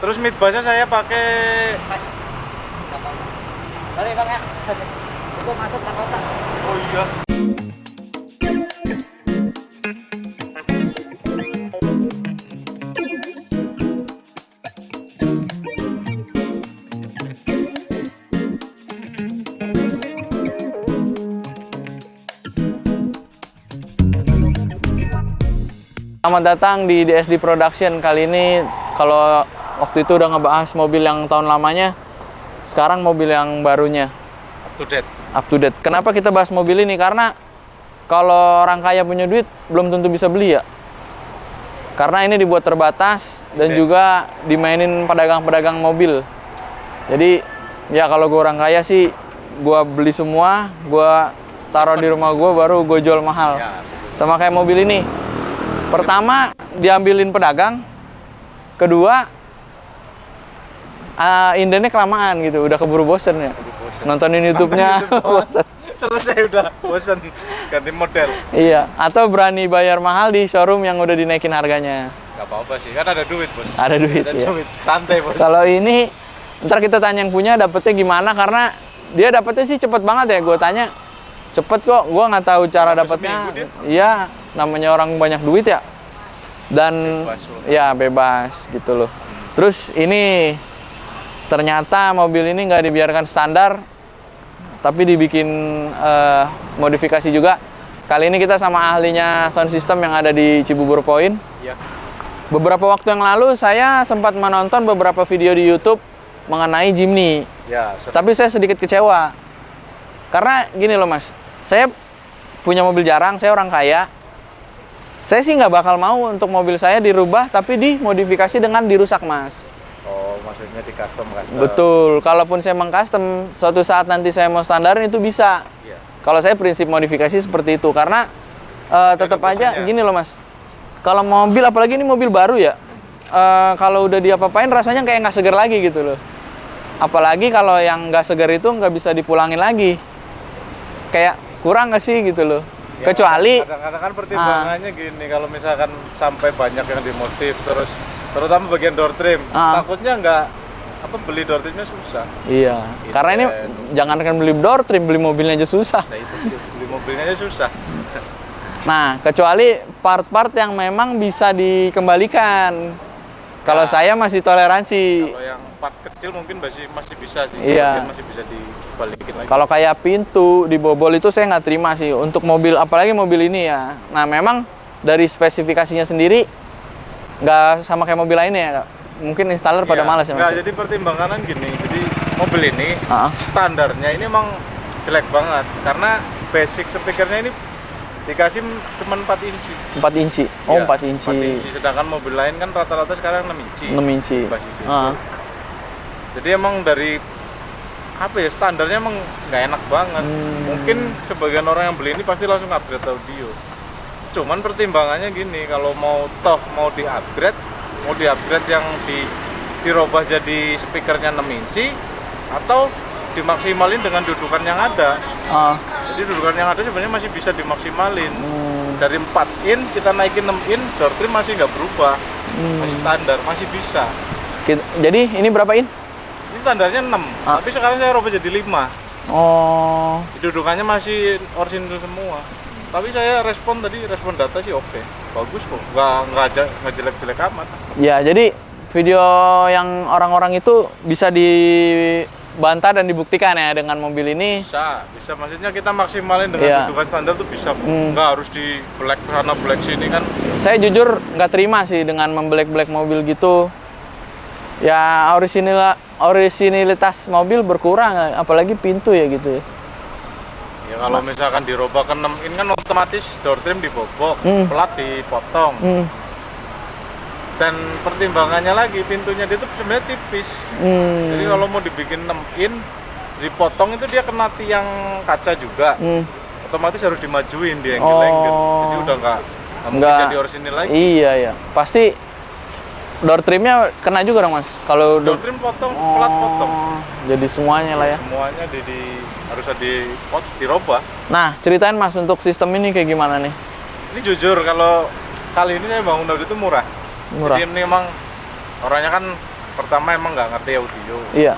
Terus mid bassnya saya pakai Pas. Sorry bang ya. Itu masuk ke kota. oh iya. Selamat datang di DSD Production. Kali ini kalau waktu itu udah ngebahas mobil yang tahun lamanya, sekarang mobil yang barunya. Up to date. Up to date. Kenapa kita bahas mobil ini? Karena kalau orang kaya punya duit, belum tentu bisa beli ya. Karena ini dibuat terbatas dan juga dimainin pedagang-pedagang mobil. Jadi ya kalau gue orang kaya sih, gue beli semua, gue taruh di rumah gue, baru gue jual mahal. Ya. Sama kayak mobil ini. Pertama, diambilin pedagang. Kedua, indennya kelamaan gitu. Udah keburu bosen ya. Nontonin YouTube-nya bosen. Selesai udah bosen. Ganti model. Iya, atau berani bayar mahal di showroom yang udah dinaikin harganya. Gak apa-apa sih, kan ada duit bos. Ada duit, Ada ya. duit, santai bos. Kalau ini, ntar kita tanya yang punya dapetnya gimana. Karena dia dapetnya sih cepet banget ya. Gue tanya, cepet kok. Gue nggak tahu cara dapetnya. Iya, namanya orang banyak duit ya. Dan Bebas loh. ya bebas gitu loh. Terus ini ternyata mobil ini nggak dibiarkan standar, tapi dibikin modifikasi juga. Kali ini kita sama ahlinya sound system yang ada di Cibubur Point. Iya. Beberapa waktu yang lalu saya sempat menonton beberapa video di YouTube mengenai Jimny. Ya, Tapi saya sedikit kecewa. Karena gini loh mas, saya punya mobil jarang, saya orang kaya. Saya sih nggak bakal mau untuk mobil saya dirubah, tapi dimodifikasi dengan dirusak mas. oh maksudnya di custom. Betul, kalaupun saya meng-custom, suatu saat nanti saya mau standarin itu bisa. Iya. Kalau saya prinsip modifikasi seperti itu, karena tetap aja bosannya. gini loh mas. Kalau mobil, apalagi ini mobil baru ya, kalau udah diapa-apain rasanya kayak nggak seger lagi gitu loh. Apalagi kalau yang nggak seger itu nggak bisa dipulangin lagi. Kayak kurang nggak sih gitu loh. Ya, Kecuali kadang-kadang kan pertimbangannya gini, kalau misalkan sampai banyak yang dimodif terus, terutama bagian door trim, takutnya nggak beli door trimnya susah. iya, Gitu karena ini kan. jangankan beli door trim, beli mobilnya aja susah. Nah itu beli mobilnya aja susah. Nah, kecuali part-part yang memang bisa dikembalikan. Kalau saya masih toleransi. Kalau yang part kecil mungkin masih bisa sih. Iya. Sebagian masih bisa dibalikin lagi. Kalau kayak pintu dibobol itu saya nggak terima sih untuk mobil, apalagi mobil ini ya. Nah, memang dari spesifikasinya sendiri nggak sama kayak mobil lainnya ya. Mungkin installer pada malas ya mas. Nggak, jadi pertimbangan gini. Jadi mobil ini standarnya ini emang jelek banget karena basic speakernya ini dikasih cuma 4 inci. 4 inci. Oh, Iya, 4 inci. 4 inci. Sedangkan mobil lain kan rata-rata sekarang 6 inci. 6 inci. Basisnya. Ah. Jadi emang dari apa ya, standarnya emang nggak enak banget. Mungkin sebagian orang yang beli ini pasti langsung upgrade audio. Cuman pertimbangannya gini, kalau mau di-upgrade yang dirubah jadi speakernya 6 inci atau dimaksimalin dengan dudukan yang ada. Jadi dudukan yang ada sebenarnya masih bisa dimaksimalin. Dari 4 in kita naikin 6 in, door trim masih nggak berubah. Masih standar, masih bisa. Jadi ini berapa in? Ini standarnya 6, tapi sekarang saya rubah jadi 5. Oh. Dudukannya masih orisinil semua. Tapi saya respon data sih oke. Bagus kok, nggak jelek-jelek amat. Ya, jadi video yang orang-orang itu bisa dibantah dan dibuktikan ya dengan mobil ini. Bisa maksudnya kita maksimalin dengan dudukan standar tuh bisa. Nggak harus di black sana black sini kan. Saya jujur nggak terima sih dengan memblack mobil gitu. Ya orisinilitas mobil berkurang, apalagi pintu ya gitu. Ya kalau misalkan dirubah ke 6 in kan otomatis door trim dibobok, plat dipotong. Dan pertimbangannya lagi pintunya dia tuh sebenarnya tipis. Jadi kalau mau dibikin 6 in dipotong itu dia kena tiang kaca juga. Otomatis harus dimajuin di angle-angle. Jadi udah nggak mungkin jadi orisinil lagi. Iya ya. Pasti door trimnya kena juga dong mas. Kalau door trim potong, plat potong. Jadi semuanya lah ya. Semuanya harus dirubah. Nah, ceritain mas untuk sistem ini kayak gimana nih? Ini jujur kalau kali ini saya bangun Audi itu murah. Jadi ini memang orangnya kan pertama emang nggak ngerti audio Iya.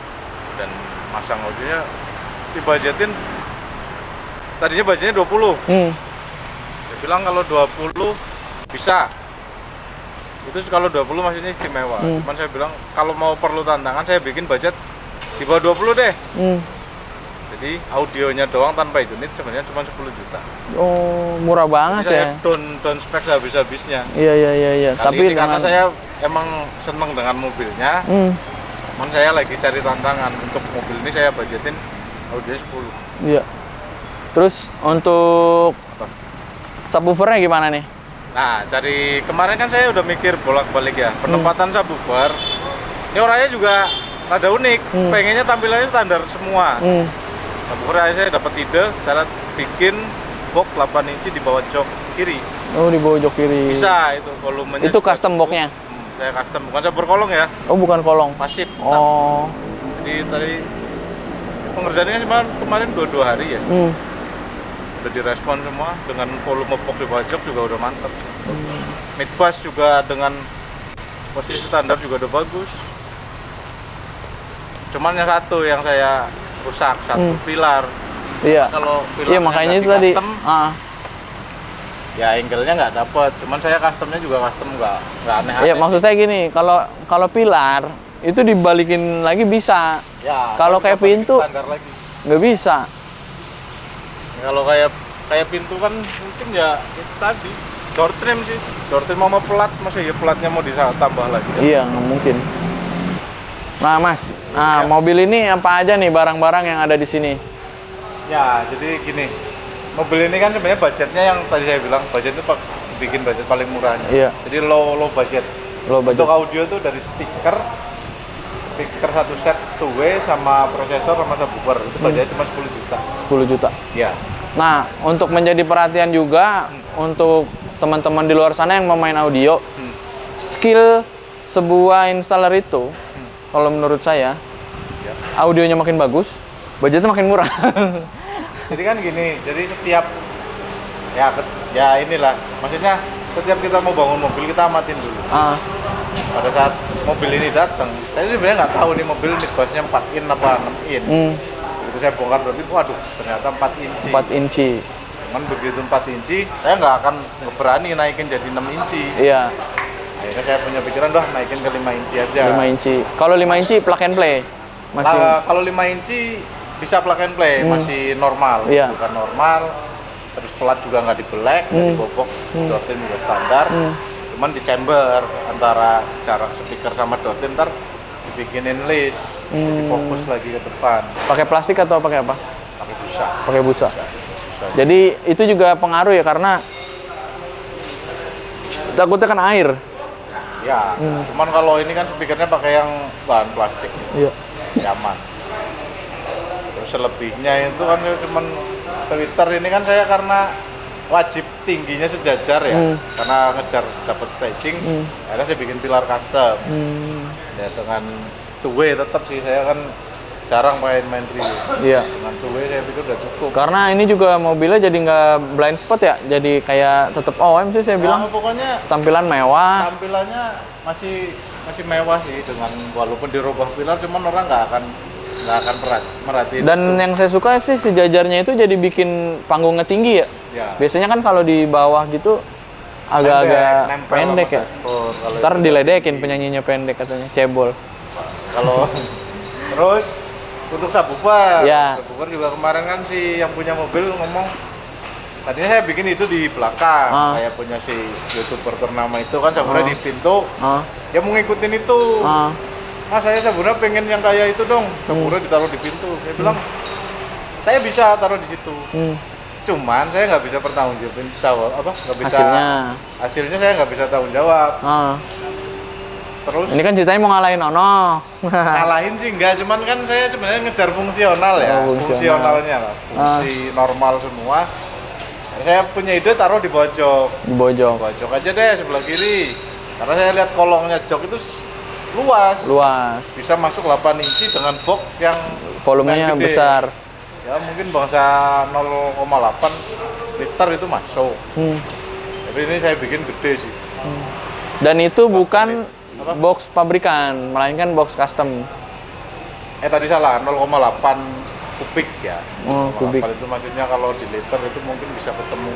dan masang audionya dibajetin, tadinya budgetnya 20. Dia bilang kalau 20 bisa. Itu kalau 20 maksudnya istimewa. Cuman saya bilang kalau mau perlu tantangan saya bikin budget di bawah 20 deh. Jadi audionya doang tanpa unit sebenarnya cuma 10 juta. Oh, murah banget Jadi ya. saya down spek habis-habisnya. Iya. Kali Tapi ini karena saya emang seneng dengan mobilnya. Cuman saya lagi cari tantangan untuk mobil ini, saya budgetin audio 10. Iya. Terus untuk Apa? subwoofernya gimana nih? Nah, cari kemarin kan saya udah mikir bolak-balik ya, penempatan subwoofer. Ini orangnya juga rada unik, pengennya tampilannya standar semua. Subwoofer saya dapat ide cara bikin box 8 inci di bawah jok kiri. Oh, di bawah jok kiri. Bisa itu volumenya. Itu juga custom cukup. boxnya? Saya custom, bukan saya berkolong ya, Oh, bukan kolong. pasif. Oh. Jadi tadi pengerjaannya cuma kemarin 2 hari ya. Udah direspon semua dengan volume box di bawah jok juga udah mantep. Mid bass juga dengan posisi standar juga udah bagus. Cuman yang satu yang saya rusak, satu pilar. Iya. Kalau Iya, makanya itu tadi. Ya angle-nya nggak dapet. Cuman saya customnya juga custom nggak aneh-aneh. Iya, maksud saya gini, kalau pilar itu dibalikin lagi bisa. Ya, kalau bisa kayak pintu standar lagi. nggak bisa. Kalau kayak pintu kan mungkin ya itu tadi door trim sih. Door trim mau pelat, masa ya pelatnya mau ditambah lagi. Iya, nggak mungkin. Nah, Mas, mobil ini apa aja nih barang-barang yang ada di sini? Ya, jadi gini. Mobil ini kan sebenarnya budgetnya yang tadi saya bilang, budget itu bikin budget paling murahnya. Iya. Jadi low budget. Low budget. Untuk audio tuh dari speaker satu set two way sama prosesor sama subwoofer itu budgetnya cuma 10 juta. 10 juta. Ya. Nah, untuk menjadi perhatian juga untuk teman-teman di luar sana yang mau main audio, skill sebuah installer itu, kalau menurut saya, audionya makin bagus, budgetnya makin murah. Jadi kan gini, jadi setiap ya inilah, maksudnya setiap kita mau bangun mobil kita amatin dulu. Pada saat mobil ini datang, saya sebenarnya nggak tahu nih mobil midbassnya 4 in apa 6 in. Begitu saya bongkar berarti, waduh ternyata 4 inci. 4 inci. Cuman begitu 4 inci, saya nggak akan berani naikin jadi 6 inci. Iya. Akhirnya saya punya pikiran, naikin ke 5 inci aja. 5 inci. Kalau 5 inci plug and play? Masih. Kalau 5 inci bisa plug and play, masih normal. Iya. Bukan normal. Terus pelat juga nggak dibelek, nggak dibobok, door trim juga standar. Cuman di chamber antara jarak speaker sama door trim ntar dibikinin list, jadi fokus lagi ke depan. Pakai plastik atau pakai apa? Pakai busa. Pakai busa. Jadi itu juga pengaruh ya, karena takutnya kan air. Ya, cuman kalau ini kan speakernya pakai yang bahan plastik, Iya. nyaman. Terus selebihnya itu kan cuman Twitter ini kan saya karena wajib tingginya sejajar ya, karena ngejar dapat staging, akhirnya saya bikin pilar custom. Ya dengan two way tetap sih, saya kan jarang main trio. Iya. Dengan two way saya pikir udah cukup. Karena ini juga mobilnya jadi nggak blind spot ya, jadi kayak tetap OM sih saya bilang. Pokoknya Tampilan mewah. tampilannya masih mewah sih, dengan walaupun dirubah pilar, cuman orang nggak akan merhatiin. Dan yang saya suka sih sejajarnya itu jadi bikin panggungnya tinggi ya. Ya. Biasanya kan kalau di bawah gitu agak-agak Nempel pendek sama ya. dashboard. Kalau Ntar itu- diledekin penyanyinya pendek katanya, cebol. Kalau terus untuk subwoofer, Ya. subwoofer juga kemarin kan si yang punya mobil ngomong, tadinya saya bikin itu di belakang, kayak punya si YouTuber ternama itu kan subwoofernya di pintu, dia mau ngikutin itu. Mas saya sebenarnya pengen yang kayak itu dong, subwoofernya ditaruh di pintu. Saya bilang saya bisa taruh di situ. Cuman saya nggak bisa pertanggungjawabin nggak bisa hasilnya saya nggak bisa tanggung jawab. Terus Ini kan ceritanya mau ngalahin Ono. ngalahin sih enggak, cuman kan saya sebenarnya ngejar fungsional ya, fungsionalnya lah, fungsi normal semua. Saya punya ide taruh di bawah jok. Di bawah jok. Bawah jok aja deh sebelah kiri, karena saya lihat kolongnya jok itu luas, bisa masuk 8 inci dengan box yang Volumenya gede. besar. Ya mungkin bangsa 0,8 liter itu masuk. Tapi ini saya bikin gede sih. Dan itu bukan box pabrikan, melainkan box custom. Tadi salah, 0,8 kubik ya. Oh, kubik. 0,8 itu maksudnya kalau di liter itu mungkin bisa ketemu.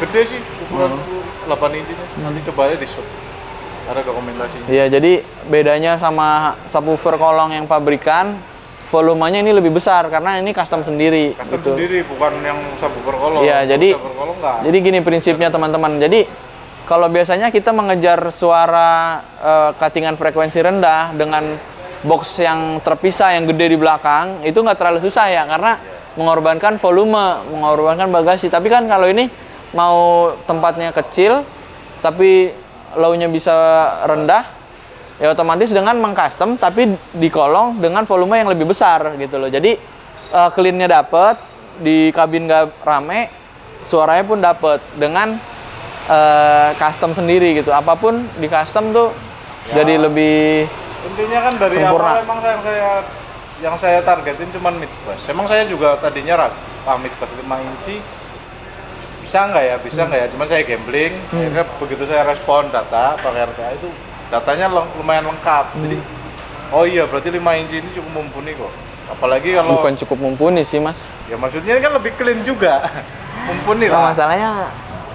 Gede sih ukuran 8 inci nya. Nanti coba aja di shoot. Ada dokumentasinya. Iya, jadi bedanya sama subwoofer kolong yang pabrikan, volumenya ini lebih besar karena ini custom sendiri. Custom gitu. sendiri, bukan yang subwoofer kolong. Iya, jadi subwoofer kolong enggak. jadi gini prinsipnya teman-teman. Jadi kalau biasanya kita mengejar suara cuttingan frekuensi rendah dengan box yang terpisah yang gede di belakang, itu nggak terlalu susah ya karena mengorbankan volume, mengorbankan bagasi. Tapi kan kalau ini mau tempatnya kecil tapi low-nya bisa rendah, ya otomatis dengan mengcustom tapi di kolong dengan volume yang lebih besar gitu loh. Jadi clean-nya dapet, di kabin nggak rame, suaranya pun dapet dengan custom sendiri gitu. Apapun di custom tuh jadi lebih intinya kan dari sempurna. awal emang yang saya targetin cuma mid bass. Emang saya juga tadinya mid bass 5 inci bisa nggak ya, cuma saya gambling. Akhirnya begitu saya respon data pakai RTA itu datanya lumayan lengkap. Jadi oh iya berarti 5 inci ini cukup mumpuni kok. Apalagi kalau bukan cukup mumpuni sih mas. ya maksudnya kan lebih clean juga. Mumpuni Nah, lah. masalahnya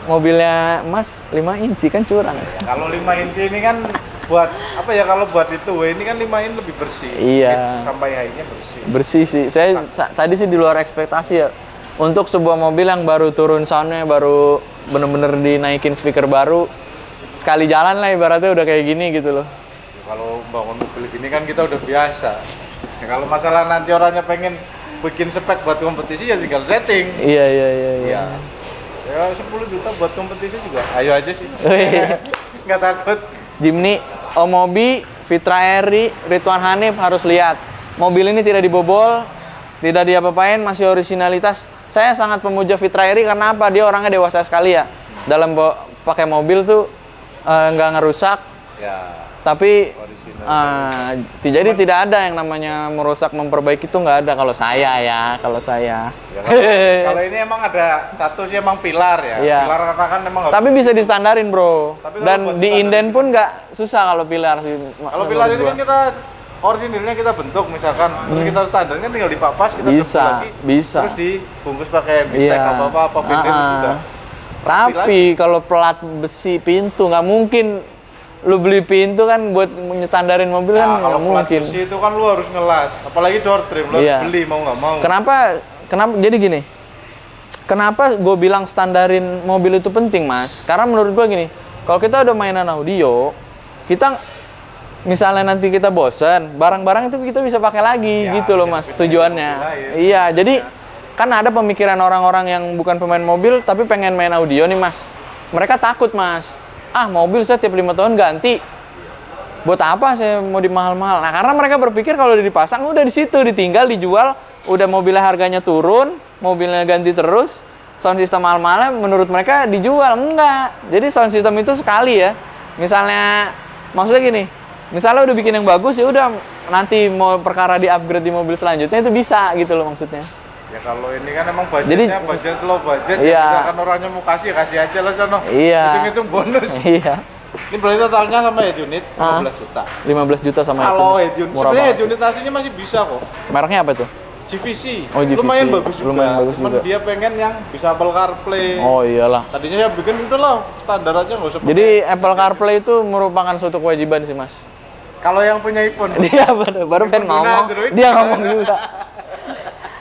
mobilnya mas 5 inci kan curang. Kalau 5 inci ini kan buat apa ya, kalau buat itu ini kan 5 in lebih bersih. Iya. Sampai high-nya bersih. Bersih sih. Saya tadi sih di luar ekspektasi ya. Untuk sebuah mobil yang baru turun soundnya, baru bener-bener dinaikin speaker baru, sekali jalan lah ibaratnya udah kayak gini gitu loh. Ya, kalau bangun mobil gini kan kita udah biasa. Ya, kalau masalah nanti orangnya pengen bikin spek buat kompetisi ya tinggal setting. Iya. Ya. Ya 10 juta buat kompetisi juga. Ayo aja sih. Nggak takut. Jimny, Omobi, Fitra Eri, Ridwan Hanif harus lihat. Mobil ini tidak dibobol, tidak diapa-apain, masih originalitas. Saya sangat pemuja Fitra Eri karena apa? Dia orangnya dewasa sekali ya. Dalam pakai mobil tuh nggak ngerusak. Ya. Tapi Original. jadi tidak ada yang namanya merusak, memperbaiki itu nggak ada kalau saya ya. Ya, kalau ini emang ada satu sih emang pilar ya. Iya. Pilar karena kan emang Tapi bisa distandarin bro. Tapi kalau Dan buat di distandarin inden pun nggak susah kalau pilar sih. kalau pilar ini kan kita orisinilnya kita bentuk misalkan, terus kita standarnya tinggal dipapas, kita Bisa, bentuk lagi, bisa. terus dibungkus pakai bitek Iya. apa binden juga. Tapi kalau pelat besi pintu nggak mungkin lu beli pintu kan buat nyetandarin mobil kan Nah, kalau nggak plat mungkin. besi itu kan lu harus ngelas, apalagi door trim lu Iya. harus beli mau nggak mau. Kenapa jadi gini? Kenapa gue bilang standarin mobil itu penting mas? Karena menurut gue gini, kalau kita udah mainan audio, kita misalnya nanti kita bosen, barang-barang itu kita bisa pakai lagi Ya, gitu loh kita mas pindahin tujuannya. ke mobil lain. Iya, jadi kan ada pemikiran orang-orang yang bukan pemain mobil tapi pengen main audio nih mas. Mereka takut mas. Ah mobil saya tiap 5 tahun ganti. Buat apa saya mau di mahal-mahal? Nah karena mereka berpikir kalau udah dipasang udah di situ ditinggal dijual, udah mobilnya harganya turun, mobilnya ganti terus, sound system mahal-mahalnya menurut mereka dijual enggak. Jadi sound system itu sekali ya. Misalnya maksudnya gini, misalnya udah bikin yang bagus ya udah nanti mau perkara di upgrade di mobil selanjutnya itu bisa gitu loh maksudnya. Ya kalau ini kan emang budgetnya budget low budget, Iya. ya misalkan orangnya mau kasih aja lah sono. Iya. Hitung-hitung bonus. Iya. Ini berarti totalnya sama head unit 15 juta. 15 juta sama Kalau itu. head unit, Murah sebenarnya head banget. unit aslinya masih bisa kok. Mereknya apa itu? GVC. Oh, GVC. Lumayan bagus juga. Lumayan bagus Cuman juga. dia pengen yang bisa Apple CarPlay. Oh iyalah. Tadinya saya bikin itu lah standar aja nggak usah. Jadi Apple CarPlay itu merupakan suatu kewajiban sih mas. Kalau yang punya iPhone, Dia baru pengen pengguna ngomong, Android. dia ngomong juga.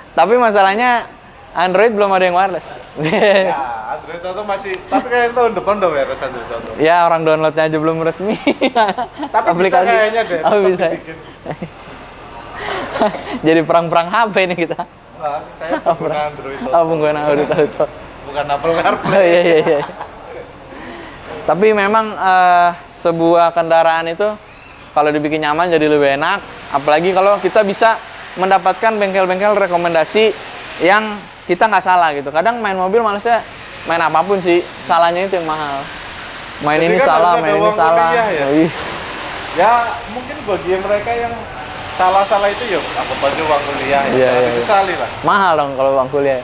Tapi masalahnya Android belum ada yang wireless. ya Android Auto masih. Tapi kayak tahun depan udah beres Android Auto. Ya orang downloadnya aja belum resmi. Tapi bisa kayaknya deh. Oh tetap bisa. dibikin. Jadi perang-perang HP nih kita. Nah, saya pengguna Android Auto. Oh pengguna Android Auto. Bukan Apple CarPlay. Oh iya. Tapi memang sebuah kendaraan itu kalau dibikin nyaman jadi lebih enak. Apalagi kalau kita bisa mendapatkan bengkel-bengkel rekomendasi yang kita nggak salah gitu. Kadang main mobil malesnya main apapun sih, salahnya itu yang mahal. Main Jadi ini kan salah, harus ada main ini uang salah. kuliah ya? Ih, Ya mungkin bagi mereka yang salah-salah itu ya anggap aja uang kuliah ya. Iya, Jangan iya. disesali lah. mahal dong kalau uang kuliah.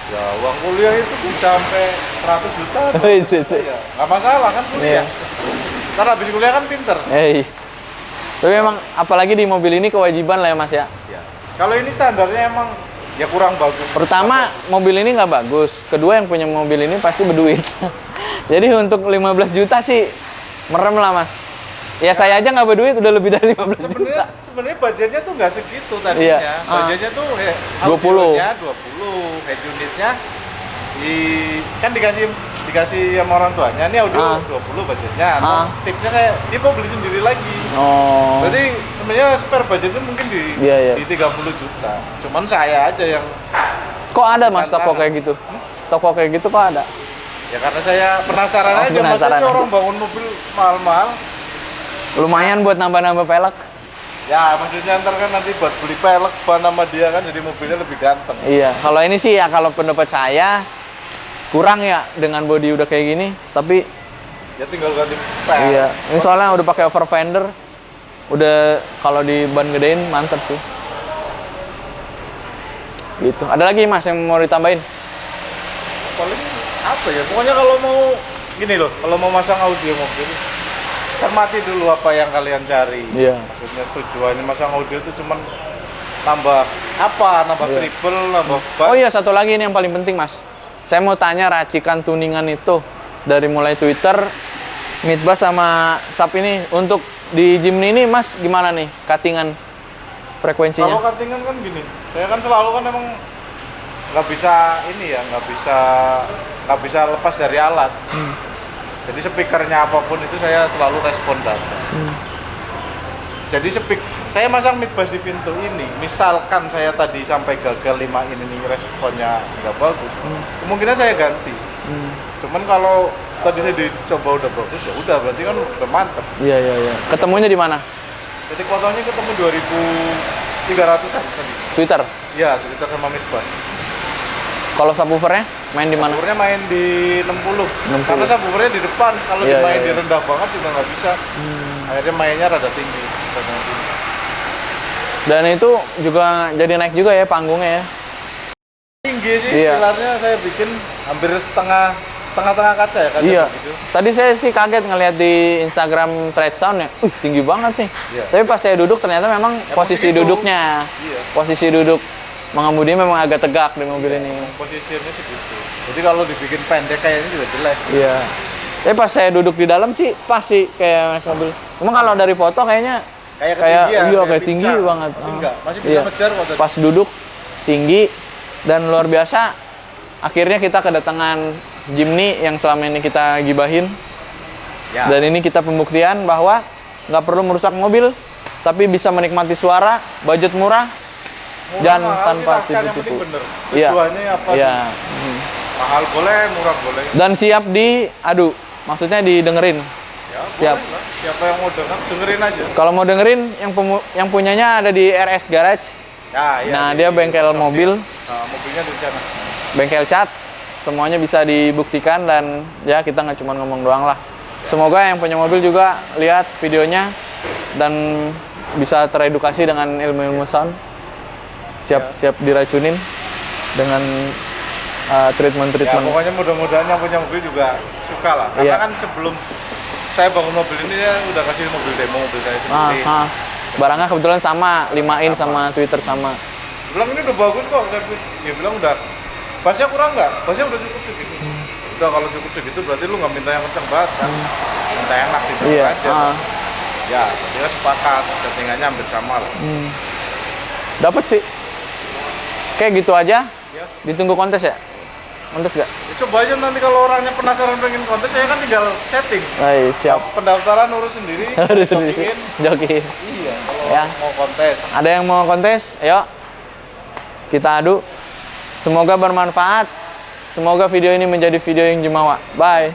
Ya uang kuliah itu bisa sampai 100 juta. Oh, itu. Ya, nggak masalah kan kuliah. Iya. Ntar habis kuliah kan pinter. Tapi memang apalagi di mobil ini kewajiban lah ya Mas ya. Ya. Kalau ini standarnya emang ya kurang bagus. Pertama, mobil ini nggak bagus. Kedua, yang punya mobil ini pasti berduit. Jadi untuk 15 juta sih merem lah Mas. Ya saya aja nggak berduit udah lebih dari 15 juta. Sebenarnya budgetnya tuh nggak segitu tadinya. Iya. Budgetnya tuh 20. audionya 20, head unitnya kan dikasih sama orang tuanya. Ini audio 20 budgetnya. Atau tipnya kayak dia mau beli sendiri lagi. Oh. Berarti sebenarnya spare budgetnya mungkin di 30 juta. Cuman saya aja yang Kok ada Mas toko kayak gitu? Toko kayak gitu kok ada? ya karena saya penasaran aja. Penasaran Maksudnya aja. orang bangun mobil mahal-mahal. Lumayan buat nambah-nambah pelek. Ya maksudnya ntar kan nanti buat beli pelek ban sama dia kan jadi mobilnya lebih ganteng. Iya, kalau ini sih ya kalau pendapat saya kurang ya dengan body udah kayak gini, tapi Ya tinggal ganti pelek. iya, ini soalnya udah pakai over fender. Udah kalau di ban gedein mantep tuh. Gitu. Ada lagi Mas yang mau ditambahin? Paling apa ya? Pokoknya kalau mau gini loh, kalau mau masang audio mobil cermati dulu apa yang kalian cari. Iya. Maksudnya tujuannya masang audio itu cuman nambah apa? Nambah Iya. triple, nambah bass. Oh iya, satu lagi ini yang paling penting Mas. Saya mau tanya racikan tuningan itu dari mulai Twitter, midbass sama sub ini untuk di Jimny ini Mas gimana nih cuttingan frekuensinya? Kalau cuttingan kan gini, saya kan selalu kan emang nggak bisa ini ya, nggak bisa lepas dari alat. Jadi speakernya apapun itu saya selalu respon data. Jadi saya masang midbass di pintu ini, misalkan saya tadi sampai gagal 5 ini responnya nggak bagus, kemungkinan saya ganti. Cuman kalau tadi saya dicoba udah bagus, ya udah berarti kan udah mantep. Iya iya iya. Ketemunya di mana? Jadi fotonya ketemu 2.300-an tadi. Twitter. Iya, Twitter sama midbass. Kalau subwoofernya main di mana? Subwoofernya main di 60. Karena subwoofernya di depan, kalau Iya, dimain iya, di iya. rendah banget juga nggak bisa. Akhirnya mainnya rada tinggi. Dan itu juga jadi naik juga ya panggungnya ya. Tinggi sih, Iya. pilarnya saya bikin hampir tengah-tengah kaca ya kaca Iya. begitu. Tadi saya sih kaget ngelihat di Instagram Trade Sound ya. Tinggi banget nih. Iya. Tapi pas saya duduk ternyata memang posisi gitu. duduknya. Iya. Posisi duduk mengemudi memang agak tegak di mobil ini. Posisinya segitu. Jadi kalau dibikin pendek kayaknya juga jelek. Iya. Tapi pas saya duduk di dalam sih pas sih kayak naik mobil. Cuma kalau dari foto kayaknya Kayak kayak ketinggian, iya kayak tinggi pincang. banget. Tapi Ah. enggak, masih bisa Iya. ngejar kok tadi. Pas duduk tinggi dan luar biasa. Akhirnya kita kedatangan Jimny yang selama ini kita gibahin. Ya. Dan ini kita pembuktian bahwa nggak perlu merusak mobil, tapi bisa menikmati suara, budget murah, dan mahal tanpa silahkan, yang penting tipu-tipu. bener. Iya. Tujuannya apa? Iya. Mahal boleh, murah boleh. Dan siap diadu, maksudnya didengerin. Ya, Siap. boleh lah. Siapa yang mau denger, dengerin aja. Kalau mau dengerin, yang punyanya ada di RS Garage. Ya, iya, Nah, di- dia bengkel mobil, Nah, mobilnya di sana. bengkel cat, semuanya bisa dibuktikan dan ya kita nggak cuma ngomong doang lah. Semoga yang punya mobil juga lihat videonya dan bisa teredukasi dengan ilmu-ilmu sound. Siap diracunin dengan Ya, treatment-treatment. pokoknya mudah-mudahan yang punya mobil juga suka lah. Karena Iya. kan sebelum saya bangun mobil ini ya udah kasih mobil demo mobil saya sendiri. Barangnya kebetulan sama, 5in sama Twitter sama. Bilang ini udah bagus kok. Dia bilang udah. Bassnya kurang nggak? Bassnya udah cukup segitu. Udah kalau cukup segitu berarti lu nggak minta yang kenceng banget kan? Minta yang enak gitu Iya. aja. Ya, dia sepakat. Settingannya hampir sama lah. Dapat sih. Kayak gitu aja. Ya. Ditunggu kontes ya? Kontes gak? Ya, coba aja nanti kalau orangnya penasaran pengen kontes, saya kan tinggal setting. Siap. Pendaftaran urus sendiri. Harus sendiri. jokiin. Jokiin. Iya, kalau Ya. mau kontes. Ada yang mau kontes? Ayo. Kita adu. Semoga bermanfaat. Semoga video ini menjadi video yang jumawa. Bye.